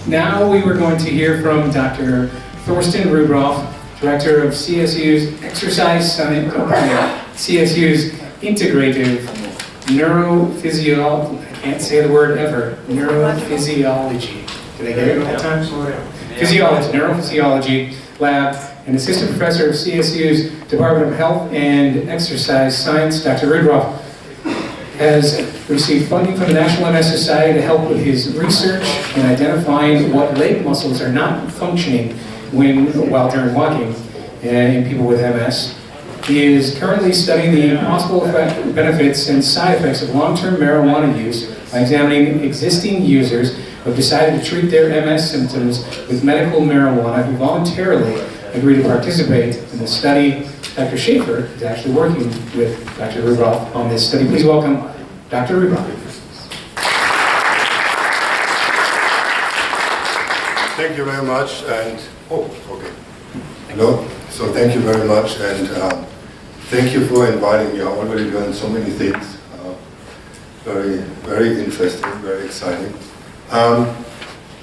Now we were going to hear from Dr. Thorsten Rudroff, Director of CSU's Exercise Science, CSU's Integrative Neurophysiology, I can't say the word ever, Neurophysiology. Did I get it that time? Physiology, Neurophysiology Lab, and Assistant Professor of CSU's Department of Health and Exercise Science. Dr. Rudroff has received funding from the National MS Society to help with his research in identifying what leg muscles are not functioning while during walking in people with MS. He is currently studying the possible benefits and side effects of long-term marijuana use by examining existing users who have decided to treat their MS symptoms with medical marijuana who voluntarily agree to participate in the study. Dr. Schaefer is actually working with Dr. Rudroff on this study. Please welcome Dr. Rudroff. Thank you very much, and okay. Hello. So thank you very much, and thank you for inviting me. I already learned so many things. Very, very interesting, very exciting.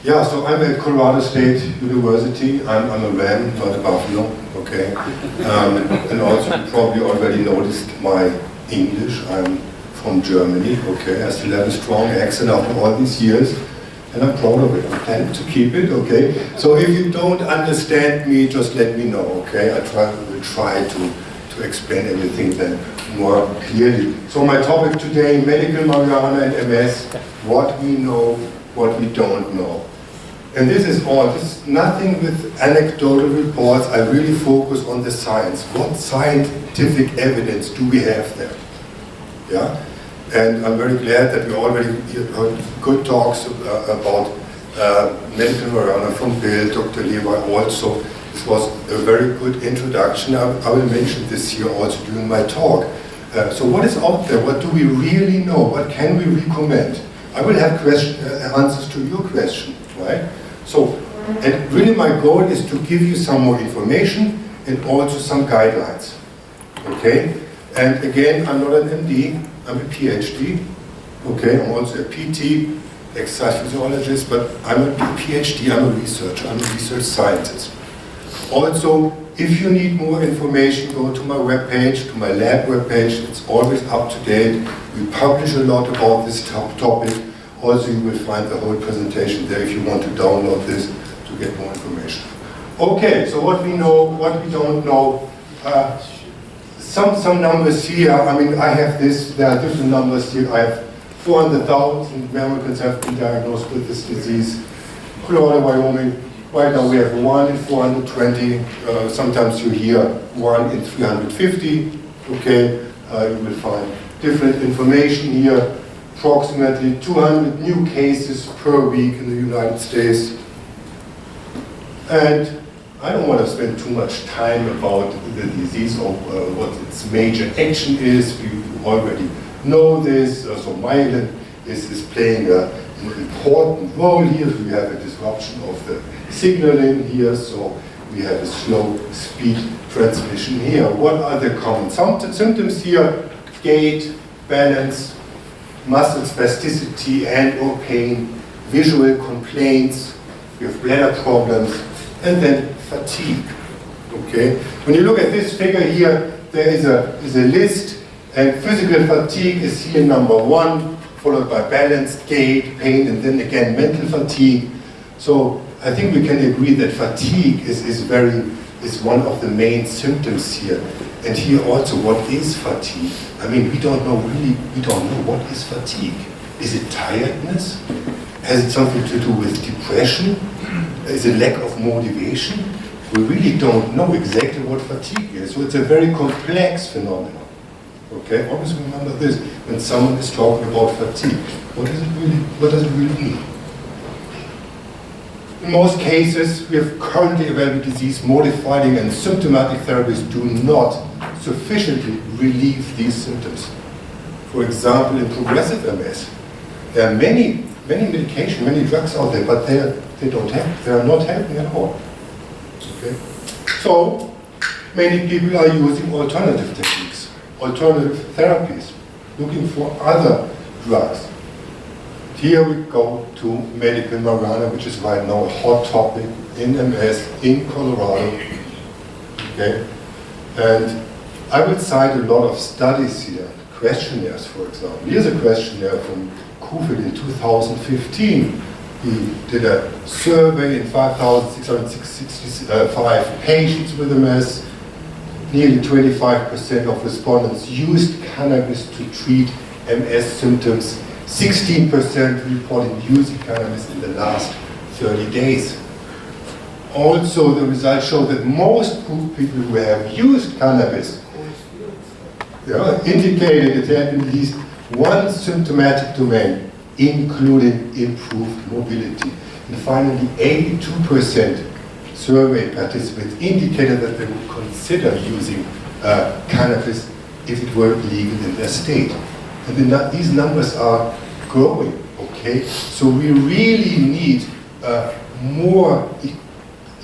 Yeah, so I'm at Colorado State University. I'm a ram, not a buffalo, okay? And also you probably already noticed my English. I'm from Germany, okay? I still have a strong accent after all these years, and I'm proud of it. I plan to keep it, okay? So if you don't understand me, just let me know, okay? will try to explain everything then more clearly. So my topic today, medical marijuana and MS, what we know, what we don't know. And this is nothing with anecdotal reports. I really focus on the science. What scientific evidence do we have there? Yeah? And I'm very glad that we already heard good talks about medical marijuana from Bill, Dr. Levi also. This was a very good introduction. I will mention this here also during my talk. So what is out there? What do we really know? What can we recommend? I will have answers to your question, right? So, and really my goal is to give you some more information and also some guidelines, okay? And again, I'm not an MD, I'm a Ph.D, okay? I'm also a PT, exercise physiologist, but I'm a Ph.D, I'm a researcher, I'm a research scientist. Also, if you need more information, go to my webpage, to my lab webpage. It's always up to date. We publish a lot about this topic. Also, you will find the whole presentation there if you want to download this to get more information. Okay, so what we know, what we don't know. Some numbers here. I mean, I have this. There are different numbers here. I have 400,000 Americans have been diagnosed with this disease. Colorado, Wyoming. Right now we have 1 in 420, sometimes you hear 1 in 350, okay, you will find different information here, approximately 200 new cases per week in the United States. And I don't want to spend too much time about the disease or what its major action is. We already know this, so myelin is playing an important role here. We have a disruption of the signaling here, so we have a slow speed transmission here. What are the common symptoms here? Gait, balance, muscle spasticity and or pain, visual complaints, we have bladder problems, and then fatigue. Okay? When you look at this figure here, there is a list, and physical fatigue is here number 1, followed by balance, gait, pain, and then again mental fatigue. So I think we can agree that fatigue is one of the main symptoms here. And here also, what is fatigue? I mean, we don't know what is fatigue. Is it tiredness? Has it something to do with depression? Is it lack of motivation? We really don't know exactly what fatigue is. So it's a very complex phenomenon. Okay, always remember this when someone is talking about fatigue. What does it really mean? In most cases, we have currently available disease-modifying and symptomatic therapies do not sufficiently relieve these symptoms. For example, in progressive MS, there are many medications, many drugs out there, but they are not helping at all. Okay? So, many people are using alternative techniques, alternative therapies, looking for other drugs. here we go to medical marijuana, which is right now a hot topic in MS in Colorado. Okay, and I will cite a lot of studies here, questionnaires, for example. Here's a questionnaire from COVID in 2015. He did a survey in 5,665 patients with MS. Nearly 25% of respondents used cannabis to treat MS symptoms. 16% reported using cannabis in the last 30 days. Also, the results show that most people who have used cannabis indicated that they had at least one symptomatic domain, including improved mobility. And finally, 82% survey participants indicated that they would consider using cannabis if it were legal in their state. And these numbers are growing, okay? So we really need more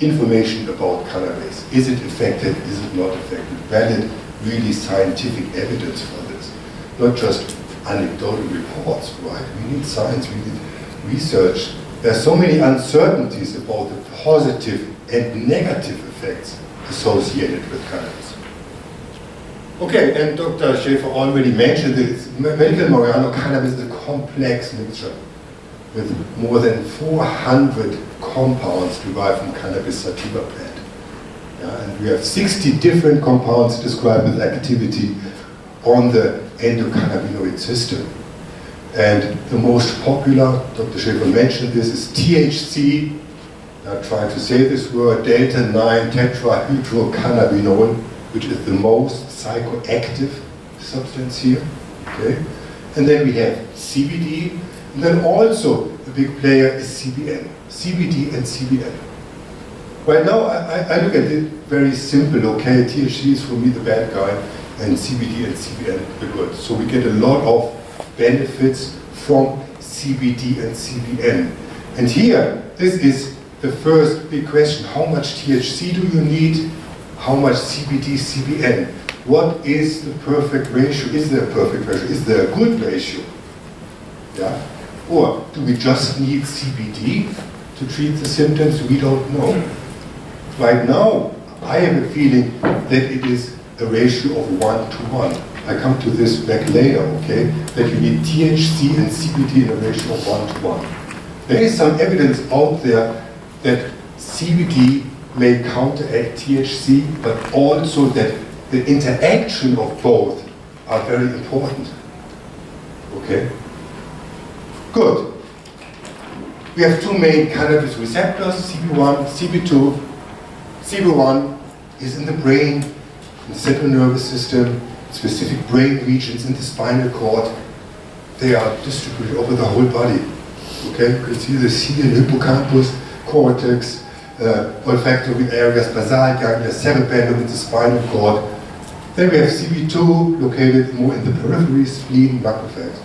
information about cannabis. Is it effective? Is it not effective? Valid, really scientific evidence for this. Not just anecdotal reports, right? We need science, we need research. There are so many uncertainties about the positive and negative effects associated with cannabis. Okay, and Dr. Schäfer already mentioned this. Medical marijuana cannabis is a complex mixture with more than 400 compounds derived from cannabis sativa plant. Yeah, and we have 60 different compounds described with activity on the endocannabinoid system. And the most popular, Dr. Schäfer mentioned this, is THC. I try to say this word, delta-9 tetrahydrocannabinol, which is the most psychoactive substance here. Okay? And then we have CBD, and then also a big player is CBN. CBD and CBN. Right now, I look at it very simple, okay? THC is for me the bad guy, and CBD and CBN the good. So we get a lot of benefits from CBD and CBN. And here, this is the first big question. How much THC do you need? How much CBD, CBN? What is the perfect ratio? Is there a perfect ratio? Is there a good ratio? Yeah? Or do we just need CBD to treat the symptoms? We don't know. Right now, I have a feeling that it is a ratio of 1:1. I come to this back later, okay? That you need THC and CBD in a ratio of 1:1. There is some evidence out there that CBD may counteract THC, but also that the interaction of both are very important. Okay? Good. We have two main cannabis receptors, CB1, CB2. CB1 is in the brain, in the central nervous system, specific brain regions in the spinal cord. They are distributed over the whole body. Okay? You can see this here in hippocampus, cortex, olfactory areas, basal ganglia, cerebellum in the spinal cord. Then we have CB2 located more in the periphery, spleen, macrophages.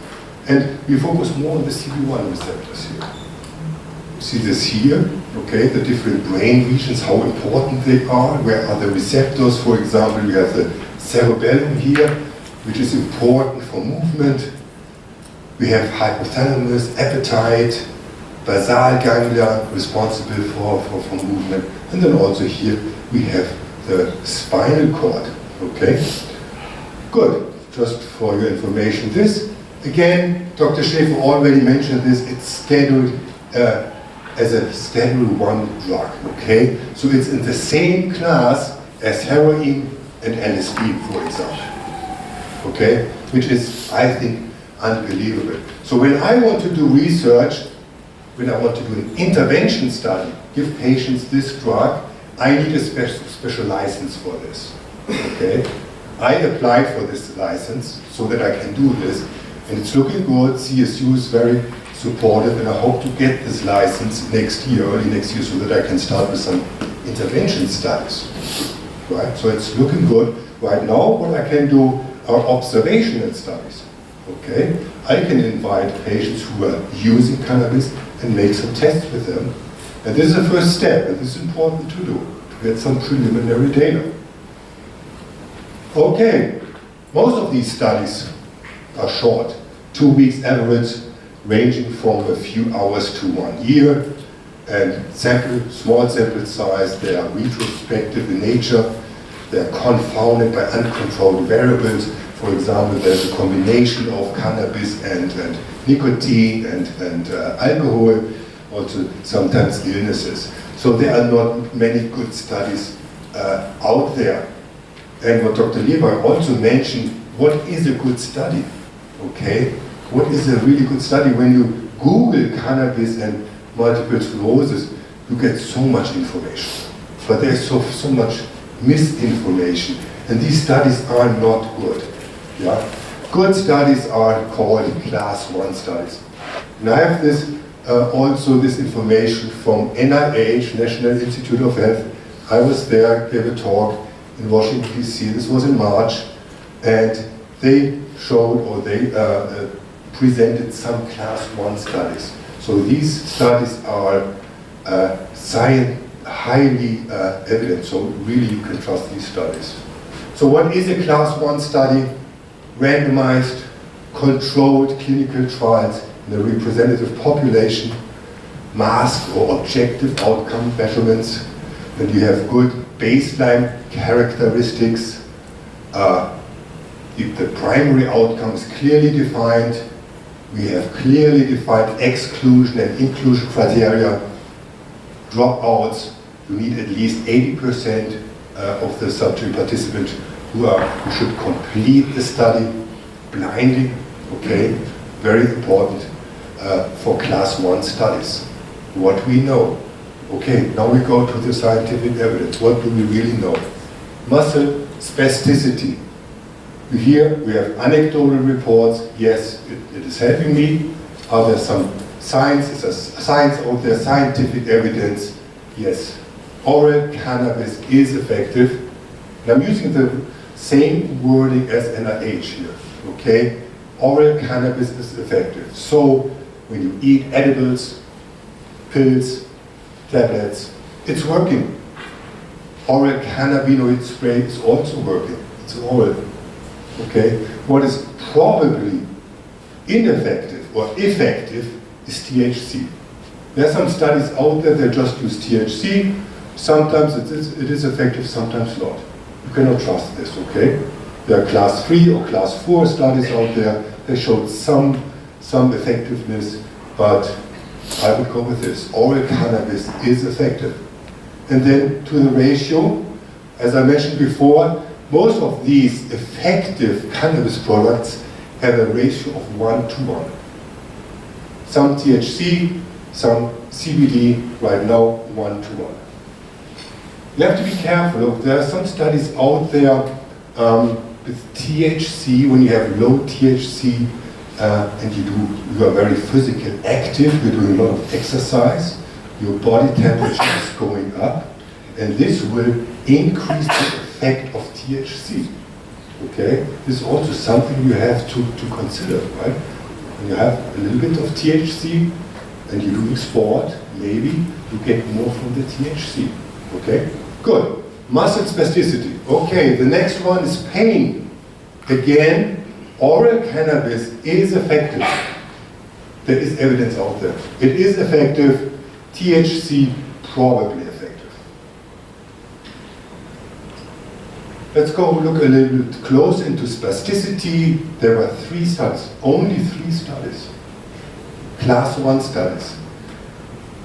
And we focus more on the CB1 receptors here. You see this here, okay, the different brain regions, how important they are, where are the receptors. For example, we have the cerebellum here, which is important for movement. We have hypothalamus, appetite, basal ganglia, responsible for movement. And then also here we have the spinal cord, okay? Good, just for your information. This, again, Dr. Schäfer already mentioned this, it's scheduled as a Schedule 1 drug, okay? So it's in the same class as heroin and LSD, for example, okay? Which is, I think, unbelievable. So when I want to do research, when I want to do an intervention study, give patients this drug, I need a special license for this, okay? I applied for this license so that I can do this, and it's looking good. CSU is very supportive, and I hope to get this license next year, early next year, so that I can start with some intervention studies, right? So it's looking good. Right now, what I can do are observational studies, okay? I can invite patients who are using cannabis and make some tests with them. And this is the first step, and this is important to do, to get some preliminary data. Okay, most of these studies are short, 2 weeks average, ranging from a few hours to 1 year, and small sample size. They are retrospective in nature. They are confounded by uncontrolled variables. For example, there's a combination of cannabis and nicotine and alcohol, also sometimes illnesses. So there are not many good studies out there. And what Dr. Levi also mentioned, what is a good study? Okay, what is a really good study? When you Google cannabis and multiple sclerosis, you get so much information. But there's so much misinformation, and these studies are not good. Yeah? Good studies are called class 1 studies. And I have this also this information from NIH, National Institute of Health. I was there, gave a talk in Washington, D.C. This was in March, and they showed, or they presented some class 1 studies. So these studies are highly evident, so really you can trust these studies. So what is a class 1 study? Randomized, controlled clinical trials in a representative population, masked or objective outcome measurements, and you have good baseline characteristics. If the primary outcome is clearly defined, we have clearly defined exclusion and inclusion criteria. Dropouts, you need at least 80% of the subject participants who should complete the study blindly, okay? Very important for class 1 studies. What we know. Okay, now we go to the scientific evidence. What do we really know? Muscle spasticity. Here we have anecdotal reports. Yes, it is helping me. Are there some science? Is there science out there, scientific evidence? Yes. Oral cannabis is effective. And I'm using the same wording as NIH here. Okay? Oral cannabis is effective. So when you eat edibles, pills, tablets, it's working. Oral cannabinoid spray is also working. It's oral. Okay? What is probably ineffective or effective is THC. There are some studies out there that just use THC. Sometimes it is effective, sometimes not. You cannot trust this, okay? There are class 3 or class 4 studies out there. They showed some effectiveness, but I would go with this. Oral cannabis is effective. And then to the ratio, as I mentioned before, most of these effective cannabis products have a ratio of 1:1. Some THC, some CBD, right now 1:1. You have to be careful. Look, there are some studies out there with THC, when you have low THC and you are very physically active, you're doing a lot of exercise, your body temperature is going up, and this will increase the effect of THC. Okay? This is also something you have to consider, right? When you have a little bit of THC and you're doing sport, maybe you get more from the THC. Okay? Good. Muscle spasticity. Okay, the next one is pain. Again, oral cannabis is effective. There is evidence out there. It is effective. THC, probably effective. Let's go look a little bit close into spasticity. There were 3 studies, only 3 studies. Class 1 studies.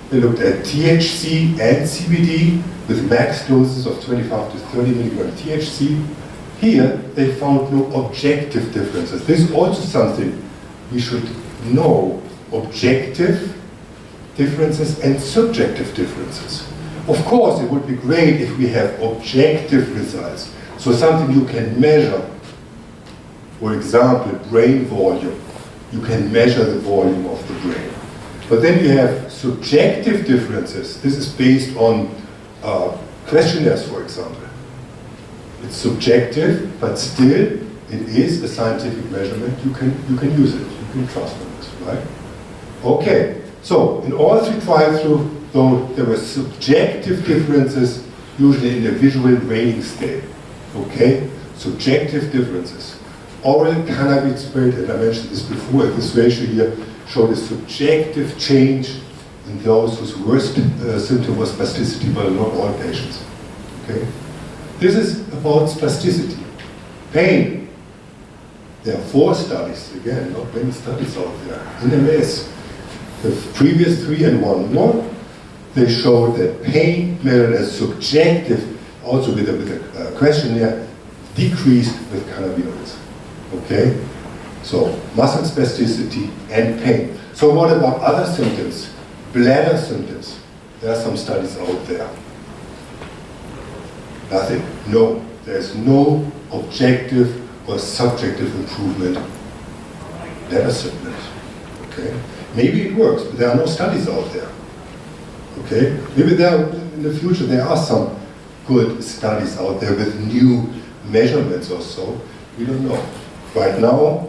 They looked at THC and CBD with max doses of 25 to 30 milligram THC. Here, they found no objective differences. This is also something we should know. Objective differences and subjective differences. Of course, it would be great if we have objective results. So something you can measure. For example, brain volume. You can measure the volume of the brain. But then you have subjective differences. This is based on questionnaires, for example. It's subjective, but still it is a scientific measurement. You can use it. You can trust on this, right? Okay. So in all 3 trials, though there were subjective differences, usually in the visual rating scale. Okay? Subjective differences. Oral cannabis spray, and I mentioned this before, this ratio here showed a subjective change in those whose worst symptom was spasticity, but not all patients. Okay? This is about spasticity. Pain. There are 4 studies, again, not many studies out there, in MS. The previous 3 and 1 more, they showed that pain measured as subjective, also with a questionnaire, decreased with cannabinoids. Okay? So, muscle spasticity and pain. So what about other symptoms? Bladder symptoms. There are some studies out there. Nothing. No. There's no objective or subjective improvement in bladder symptoms. Okay? Maybe it works, but there are no studies out there. Okay? Maybe in the future there are some good studies out there with new measurements or so. We don't know. Right now,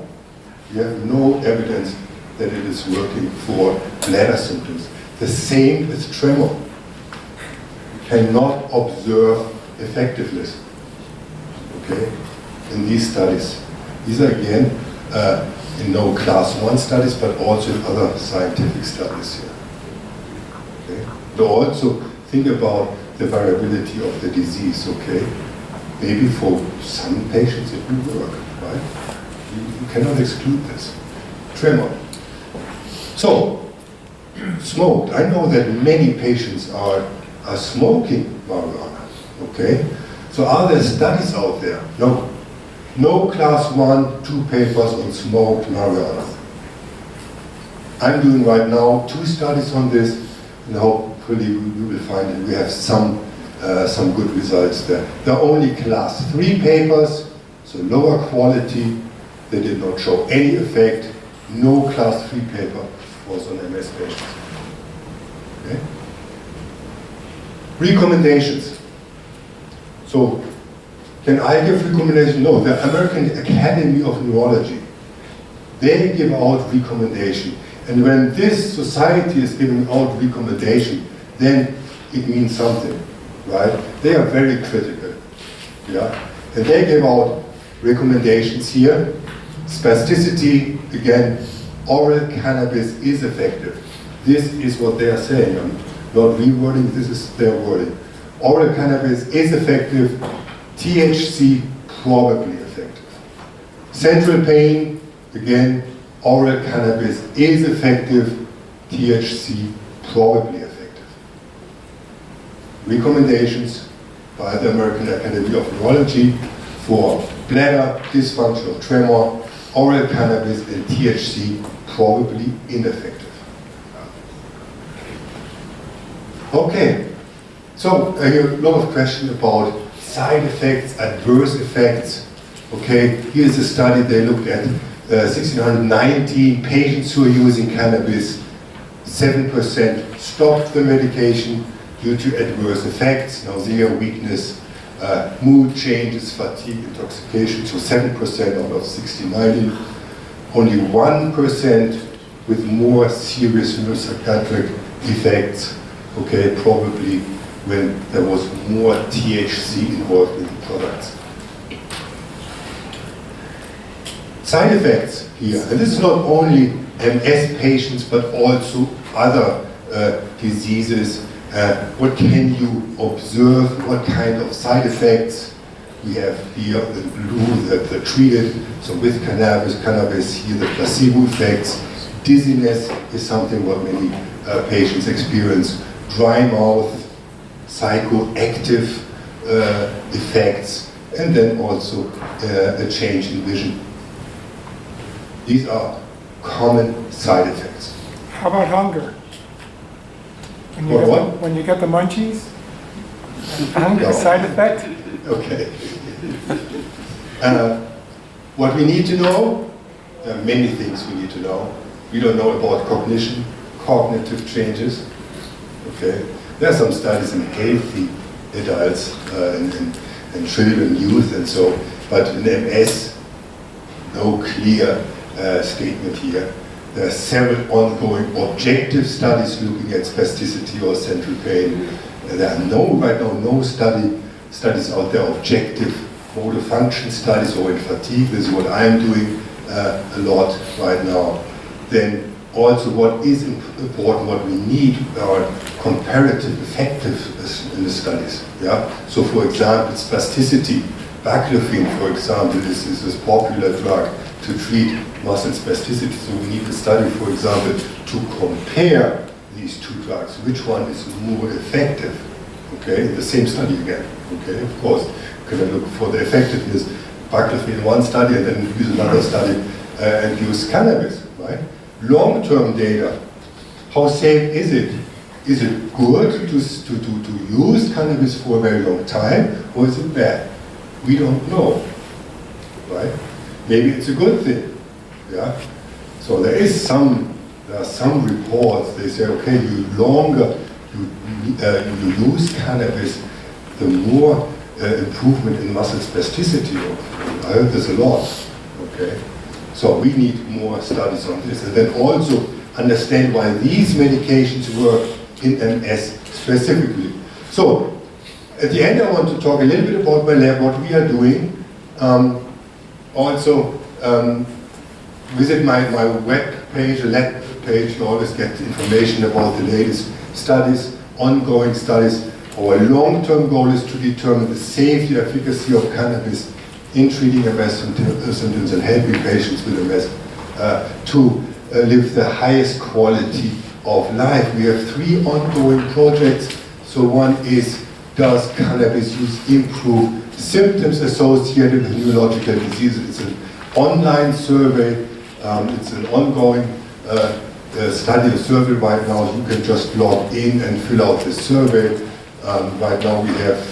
we have no evidence that it is working for bladder symptoms. The same with tremor. We cannot observe effectiveness, okay, in these studies. These are again in no class 1 studies, but also in other scientific studies here. Okay? So also think about the variability of the disease, okay? Maybe for some patients it will work, right? You cannot exclude this. Tremor. So, smoked. I know that many patients are smoking marijuana, okay? So are there studies out there? No. No class 1, 2 papers on smoked marijuana. I'm doing right now 2 studies on this, and hopefully we will find that we have some good results there. There are only class 3 papers, so lower quality. They did not show any effect. No class 3 paper was on MS patients. Okay? Recommendations. So, can I give recommendations? No, the American Academy of Neurology, they give out recommendation. And when this society is giving out recommendation, then it means something, right? They are very critical, yeah? And they give out recommendations here. Spasticity, again, oral cannabis is effective. This is what they are saying. I'm not rewording, this is their wording. Oral cannabis is effective, THC probably effective. Central pain, again, oral cannabis is effective, THC probably effective. Recommendations by the American Academy of Neurology for bladder, dysfunction of tremor, oral cannabis and THC probably ineffective. Okay, so I hear a lot of questions about side effects, adverse effects. Okay, here's a study they looked at 1,619 patients who are using cannabis. 7% stopped the medication due to adverse effects, nausea, weakness, mood changes, fatigue, intoxication. So 7% out of 1,619. Only 1% with more serious neuropsychiatric effects. Okay, probably when there was more THC involved in the products. Side effects here, and this is not only MS patients but also other diseases. What can you observe? What kind of side effects? We have here the blue, the treated, so with cannabis, here the placebo effects. Dizziness is something what many patients experience. Dry mouth, psychoactive effects, and then also a change in vision. These are common side effects. How about hunger? When you get the munchies? Hunger, no. Side effect? Okay. What we need to know, there are many things we need to know. We don't know about cognition, cognitive changes. Okay. There are some studies in healthy adults and children, youth and so, but in MS, no clear statement here. There are several ongoing objective studies looking at spasticity or central pain. There are right now no studies out there, objective motor function studies or in fatigue. This is what I'm doing a lot right now. Then also what is important, what we need are comparative effectiveness in the studies. Yeah? So for example, spasticity. Baclofen, for example, is this popular drug to treat muscle spasticity. So we need a study, for example, to compare these two drugs. Which one is more effective? Okay, the same study again. Okay, of course, you can look for the effectiveness. Baclofen in one study and then use another study and use cannabis, right? Long-term data. How safe is it? Is it good to use cannabis for a very long time, or is it bad? We don't know, right? Maybe it's a good thing, yeah? So there are some reports, they say, okay, the longer you use cannabis, the more improvement in muscle spasticity. I heard this a lot, okay? So we need more studies on this, and then also understand why these medications work in MS specifically. So, at the end I want to talk a little bit about my lab, what we are doing. Visit my web page, lab page, you always get information about the latest studies, ongoing studies. Our long-term goal is to determine the safety and efficacy of cannabis in treating MS symptoms and helping patients with MS to live the highest quality of life. We have 3 ongoing projects. So one is, does cannabis use improve symptoms associated with neurological diseases? It's an online survey. It's an ongoing study, a survey right now. You can just log in and fill out the survey. Right now we have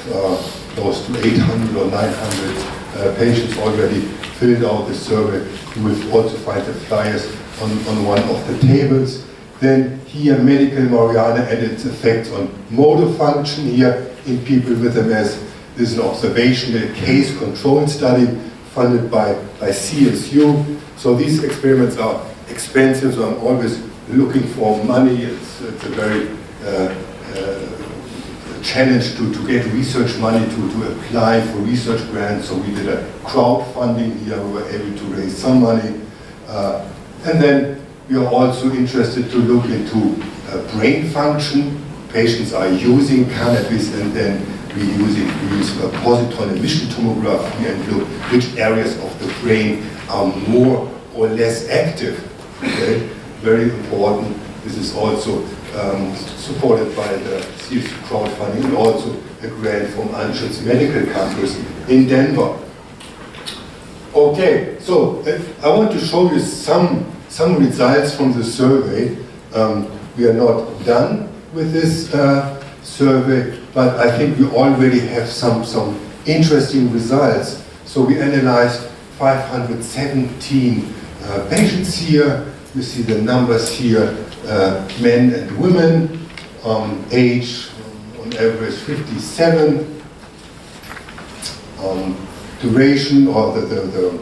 close to 800 or 900 patients already filled out the survey. You will also find the flyers on one of the tables. Then here, medical marijuana and its effects on motor function here in people with MS. This is an observational case control study funded by CSU. So these experiments are expensive, so I'm always looking for money. It's a very challenge to get research money to apply for research grants. So we did a crowdfunding here. We were able to raise some money. And then we are also interested to look into brain function. Patients are using cannabis, and then we use a positron emission tomography and look which areas of the brain are more or less active. Okay? Very important. This is also supported by the CSU crowdfunding and also a grant from Anschutz Medical Campus in Denver. Okay, so I want to show you some results from the survey. We are not done with this survey, but I think we already have some interesting results. So we analyzed 517 patients here. You see the numbers here, men and women, age on average 57. Duration, or the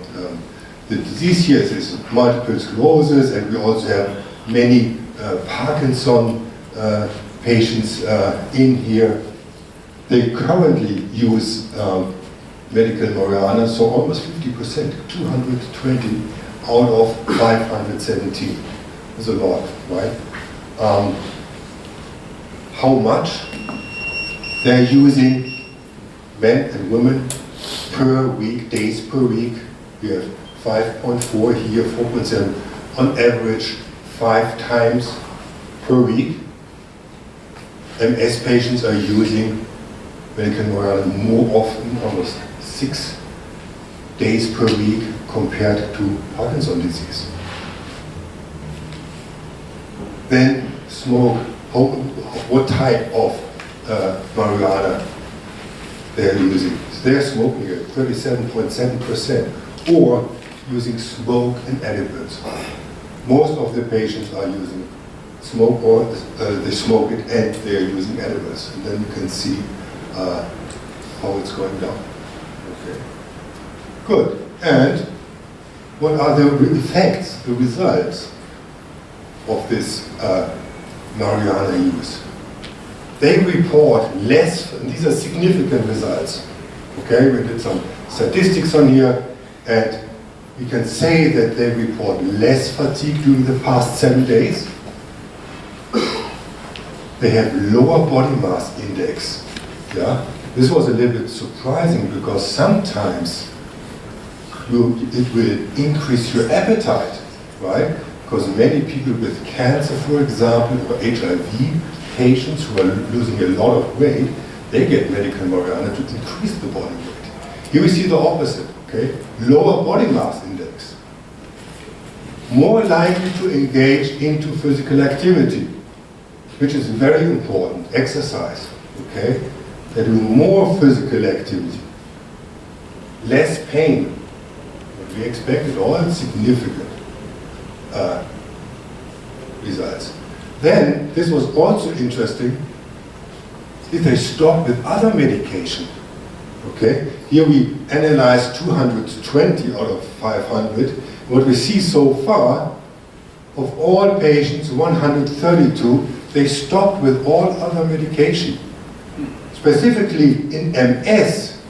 disease here is multiple sclerosis, and we also have many Parkinson patients in here. They currently use medical marijuana, so almost 50%, 220 out of 517. That's a lot, right? How much they're using, men and women, per week, days per week. We have 5.4 here, 4.7, on average 5 times per week. MS patients are using medical marijuana more often, almost 6 days per week compared to Parkinson's disease. Then smoke, what type of marijuana they're using. They're smoking at 37.7%, or using smoke and edibles. Most of the patients are using smoke, or they smoke it and they're using edibles. And then you can see how it's going down. Okay. Good. And what are the effects, the results of this marijuana use? They report less, and these are significant results. Okay, we did some statistics on here, and we can say that they report less fatigue during the past 7 days. They have lower body mass index. Yeah? This was a little bit surprising because sometimes it will increase your appetite, right? Because many people with cancer, for example, or HIV patients who are losing a lot of weight, they get medical marijuana to increase the body weight. Here we see the opposite, okay? Lower body mass index. More likely to engage into physical activity, which is very important, exercise, okay? They do more physical activity, less pain. What we expected, all significant results. Then, this was also interesting, if they stop with other medication. Okay, here we analyzed 220 out of 500. What we see so far, of all patients, 132, they stopped with all other medication. Specifically in MS,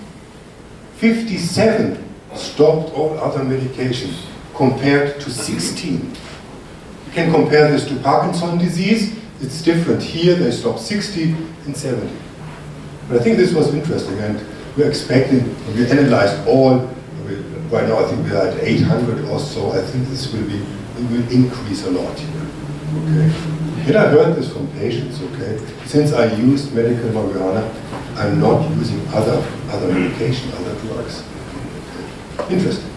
57 stopped all other medication compared to 16. You can compare this to Parkinson's disease. It's different. Here they stopped 60 and 70. But I think this was interesting, and we're expecting, we analyzed all, right now I think we're at 800 or so. I think this will increase a lot here. Okay. And I heard this from patients, okay? Since I used medical marijuana, I'm not using other medication, other drugs. Okay. Interesting.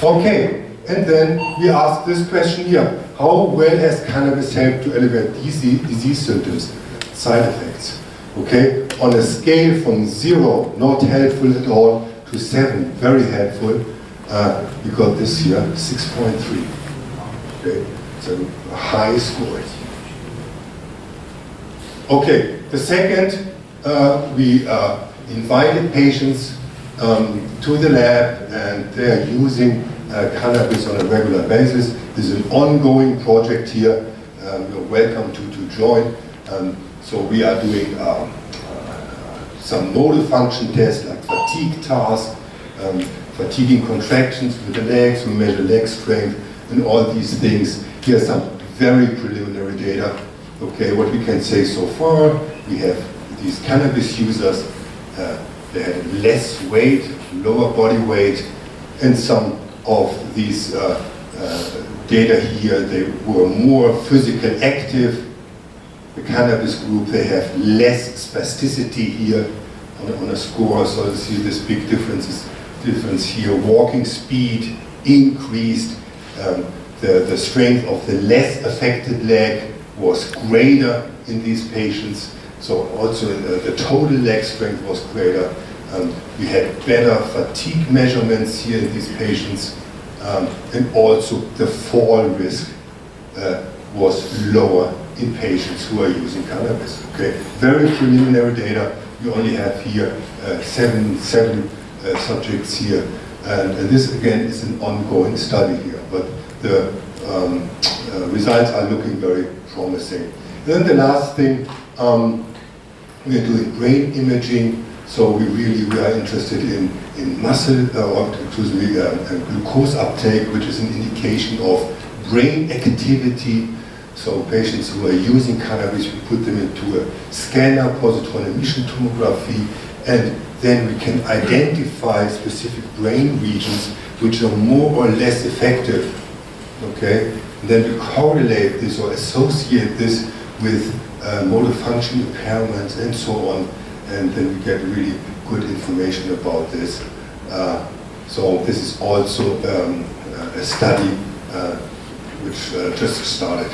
Okay, and then we asked this question here. How well has cannabis helped to elevate disease symptoms, side effects? Okay, on a scale from 0, not helpful at all, to 7, very helpful, we got this here, 6.3. Okay, so a high score. Okay, the second, we invited patients to the lab, and they are using cannabis on a regular basis. This is an ongoing project here. You're welcome to join. So we are doing some motor function tests like fatigue tasks, fatiguing contractions with the legs. We measure leg strength and all these things. Here's some very preliminary data. Okay, what we can say so far, we have these cannabis users, they had less weight, lower body weight, and some of these data here, they were more physically active. The cannabis group, they have less spasticity here on a score, so you see this big difference here. Walking speed increased, the strength of the less affected leg was greater in these patients, so also the total leg strength was greater. We had better fatigue measurements here in these patients, and also the fall risk was lower in patients who are using cannabis. Okay, very preliminary data. You only have here seven subjects here, and this again is an ongoing study here, but the results are looking very promising. Then the last thing, we are doing brain imaging, so we are interested in muscle, glucose uptake, which is an indication of brain activity. So patients who are using cannabis, we put them into a scanner, positron emission tomography, and then we can identify specific brain regions which are more or less effective. Okay, and then we correlate this or associate this with motor function impairments and so on, and then we get really good information about this. So this is also a study which just started.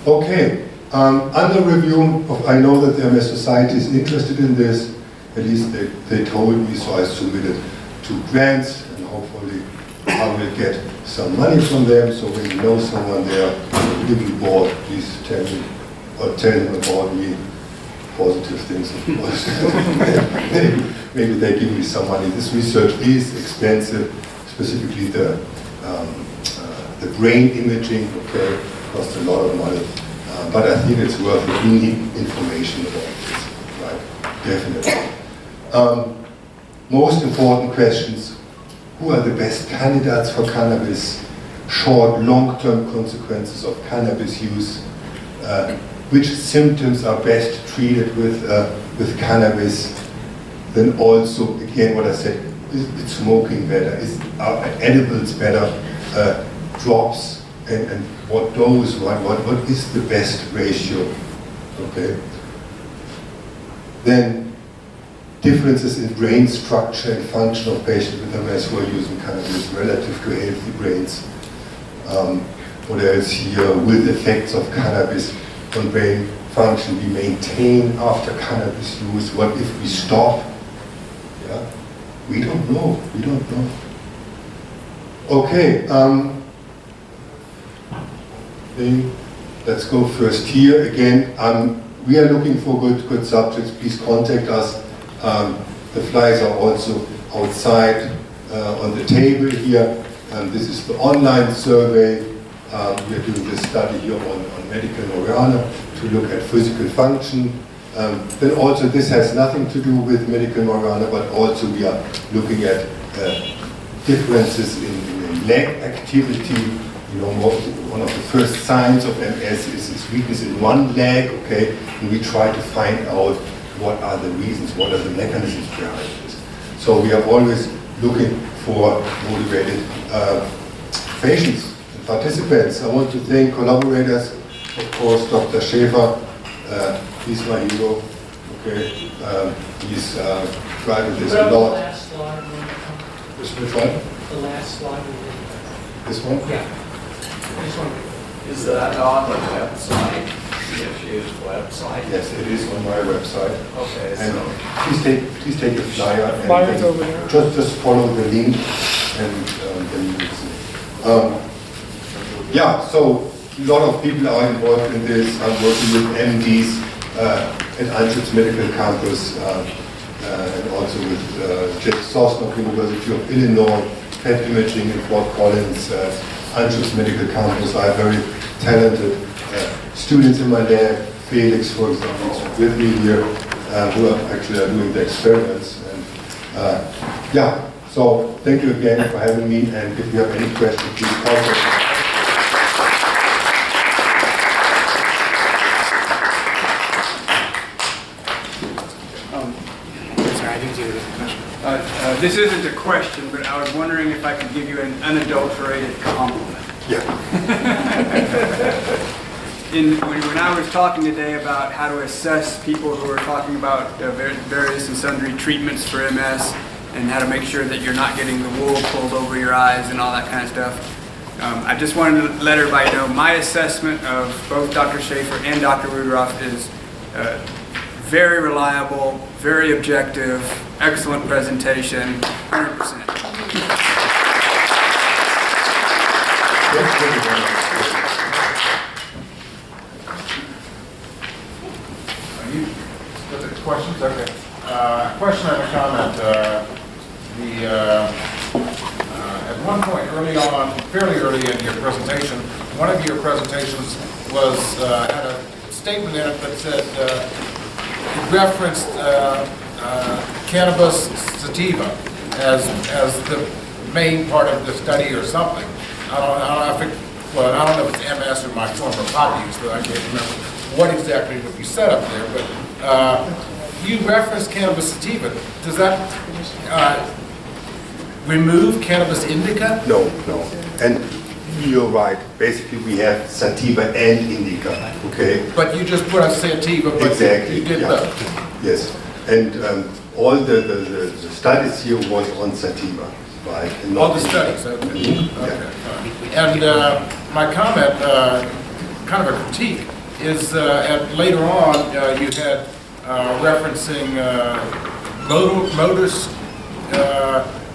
Okay, under review, I know that the MS Society is interested in this, at least they told me, so I submitted 2 grants, and hopefully I will get some money from them. So when you know someone there, if you board, please tell me, or tell them about me, positive things of course. Maybe they give me some money. This research is expensive, specifically the brain imaging, okay, costs a lot of money. But I think it's worth it. We need information about this, right? Definitely. Most important questions, who are the best candidates for cannabis, short, long-term consequences of cannabis use, which symptoms are best treated with cannabis, then also, again, what I said, is smoking better, are edibles better, drops, and what dose, what is the best ratio, okay? Then differences in brain structure and function of patients with MS who are using cannabis relative to healthy brains. What else here? With effects of cannabis on brain function we maintain after cannabis use? What if we stop? Yeah, we don't know. We don't know. Okay. Let's go first here again. We are looking for good subjects. Please contact us. The flyers are also outside on the table here. This is the online survey. We are doing this study here on medical marijuana to look at physical function. Then also this has nothing to do with medical marijuana, but also we are looking at differences in leg activity. You know, one of the first signs of MS is weakness in one leg, okay? And we try to find out what are the reasons, what are the mechanisms behind this. So we are always looking for motivated patients and participants. I want to thank collaborators, of course, Dr. Schäfer, he's my hero, okay? He's driving this a lot. The last slide. Which one? The last slide. This one? Yeah. This one. Is that on the website? CSU's website? Yes, it is on my website. Okay, And so please take a flyer and Flyer's over there. just follow the link and then you will see. Yeah, so a lot of people are involved in this. I'm working with MDs at Anschutz Medical Campus and also with Thorsten of University of Illinois, PET imaging in Fort Collins, Anschutz Medical Campus. I have very talented students in my lab. Felix, for example, is with me here, who are actually doing the experiments. And yeah, so thank you again for having me. And if you have any questions, please contact me. Sorry, I didn't do the question. This isn't a question, but I was wondering if I could give you an unadulterated compliment. Yeah. When I was talking today about how to assess people who are talking about various and sundry treatments for MS and how to make sure that you're not getting the wool pulled over your eyes and all that kind of stuff, I just wanted to let everybody know my assessment of both Dr. Schäfer and Dr. Rudroff is very reliable, very objective, excellent presentation, 100%. Questions? Okay. Question and a comment. At one point early on, fairly early in your presentation, one of your presentations had a statement in it that said it referenced cannabis sativa as the main part of the study or something. I don't know if it's MS or my former pot use, but I can't remember what exactly would be set up there. But you referenced cannabis sativa. Does that remove cannabis indica? No. And you're right. Basically, we have sativa and indica. Okay. But you just put a sativa, but Exactly. you did yeah. both. Yes. And all the studies here was on sativa, right? And not All the indica. studies. Okay. Mhm. Okay. And my comment, kind of a critique, is later on you had referencing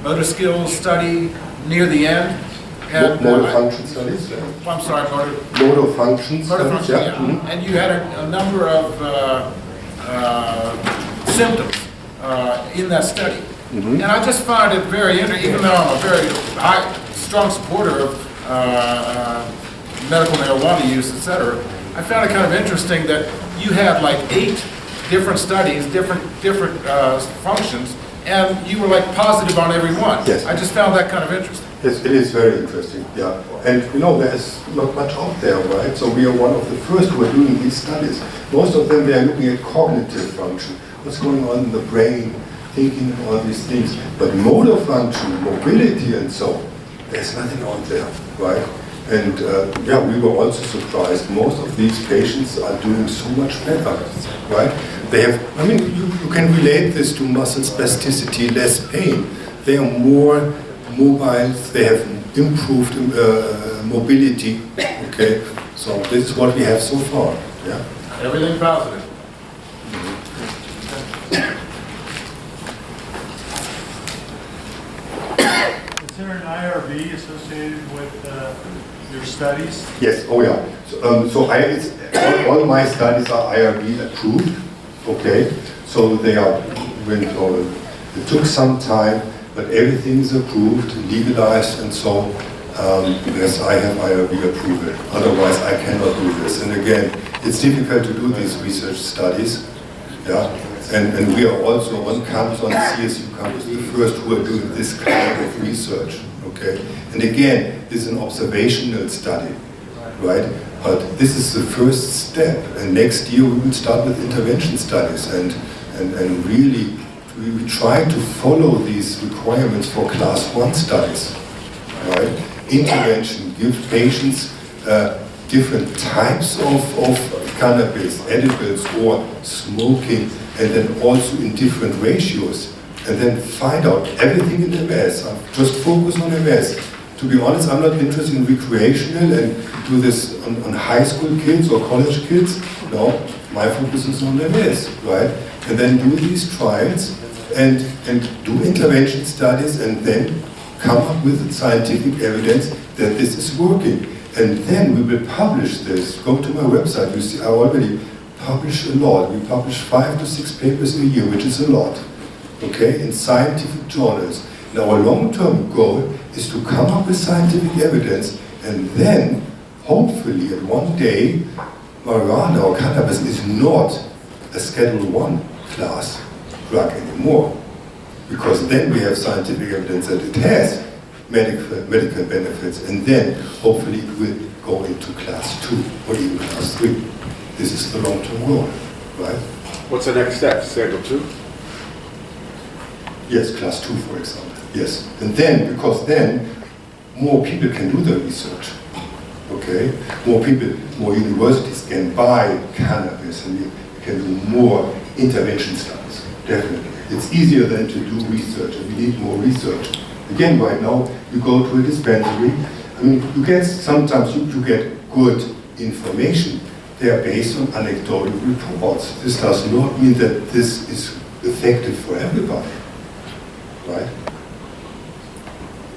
motor skills study near the end. And, Motor function studies. I'm sorry, Motor function motor studies. function, yeah. Mhm. And you had a number of symptoms in that study. Mhm. And I just find it very interesting, even though I'm a very strong supporter of medical marijuana use, etc. I found it kind of interesting that you had like 8 different studies, different functions, and you were like positive on every one. Yes. I just found that kind of interesting. Yes, it is very interesting, yeah. And you know, there's not much out there, right? So we are one of the first who are doing these studies. Most of them, they are looking at cognitive function, what's going on in the brain, thinking and all these things. But motor function, mobility and so, there's nothing out there, right? And yeah, we were also surprised. Most of these patients are doing so much better, right? They have, I mean, you can relate this to muscle spasticity, less pain. They are more mobile, they have improved mobility, okay? So this is what we have so far, yeah? Everything positive. Is there an IRB associated with your studies? Yes, oh yeah. All my studies are IRB approved, okay? So they are, it took some time, but everything is approved, legalized, and so yes, I have IRB approval. Otherwise, I cannot do this. And again, it's difficult to do these research studies, yeah? And we are also on campus, on CSU campus, the first who are doing this kind of research, okay? And again, this is an observational study, right? But this is the first step, and next year we will start with intervention studies, and really we try to follow these requirements for class 1 studies, right? Intervention, give patients different types of cannabis, edibles, or smoking, and then also in different ratios, and then find out everything in MS. Just focus on MS. To be honest, I'm not interested in recreational and do this on high school kids or college kids. No, my focus is on MS, right? And then do these trials and do intervention studies, and then come up with scientific evidence that this is working. And then we will publish this. Go to my website. You see, I already publish a lot. We publish 5 to 6 papers a year, which is a lot, okay, in scientific journals. And our long-term goal is to come up with scientific evidence, and then, hopefully, at one day, marijuana or cannabis is not a Schedule 1 class drug anymore. Because then we have scientific evidence that it has medical benefits, and then, hopefully, it will go into class 2 or even class 3. This is the long-term goal, right? What's the next step? Schedule 2? Yes, class 2, for example. Yes. And then, because then, more people can do the research. Okay? More people, more universities can buy cannabis, and we can do more intervention studies. Definitely. It's easier than to do research, and we need more research. Again, right now, you go to a dispensary. I mean, you get, sometimes you get good information. They are based on anecdotal reports. This does not mean that this is effective for everybody, right?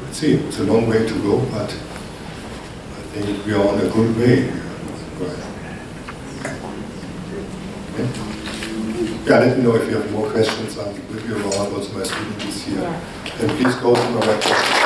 Let's see, it's a long way to go, but I think we are on a good way. Right. Okay. Yeah, let me know if you have more questions. I'm with you around, also my student is here. And please go to my website.